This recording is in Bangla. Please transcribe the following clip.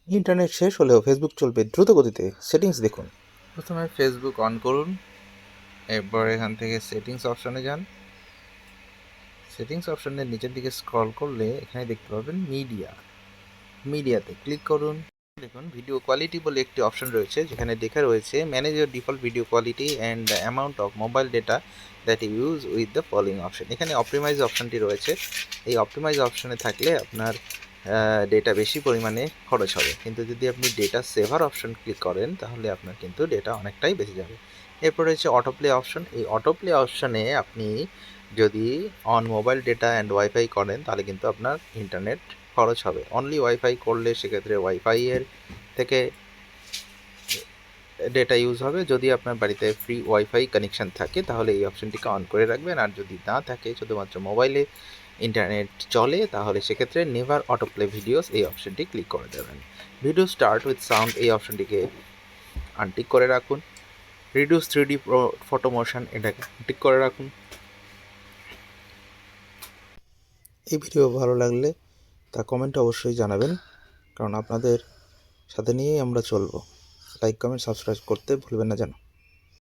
ইন্টারনেট শেষ হলেও ফেসবুক চলবে দ্রুত গতিতে। সেটিংস দেখুন। প্রথমে ফেসবুক অন করুন, এরপর এখান থেকে সেটিংস অপশনে যান। সেটিংস অপশনের নিচের দিকে স্ক্রল করলে এখানে দেখতে পাবেন মিডিয়াতে ক্লিক করুন। দেখুন ভিডিও কোয়ালিটি বলে একটি অপশন রয়েছে, যেখানে লেখা রয়েছে manage your default video quality and the amount of mobile data that you use with the following option. এখানে অপটিমাইজ অপশনটি রয়েছে। এই অপটিমাইজ অপশনে থাকলে আপনার ডেটা বেশি পরিমাণে খরচ হবে, কিন্তু যদি আপনি ডেটা সেভার অপশন ক্লিক করেন তাহলে আপনার কিন্তু ডেটা অনেকটাই বেঁচে যাবে। এরপর রয়েছে অটোপ্লে অপশন। এই অটোপ্লে অপশনে আপনি যদি on mobile data and wifi করেন তাহলে কিন্তু আপনার ইন্টারনেট খরচ হবে। অনলি ওয়াইফাই করলে সেক্ষেত্রে ওয়াইফাইয়ের থেকে ডেটা ইউজ হবে। যদি আপনার বাড়িতে ফ্রি ওয়াইফাই কানেকশান থাকে তাহলে এই অপশনটিকে অন করে রাখবেন, আর যদি না থাকে শুধুমাত্র মোবাইলে ইন্টারনেট চলে তাহলে সেক্ষেত্রে নেভার অটোপ্লে ভিডিওস এই অপশনটি ক্লিক করে দেবেন। ভিডিও স্টার্ট উইথ সাউন্ড এই অপশনটিকে আনটিক করে রাখুন। রিডিউস 3D ফটো মোশন এটাকে টিক করে রাখুন। এই ভিডিও ভালো লাগলে তা কমেন্টে অবশ্যই জানাবেন, কারণ আপনাদের সাথে নিয়েই আমরা চলবো। লাইক, কমেন্ট, সাবস্ক্রাইব করতে ভুলবেন না যেন।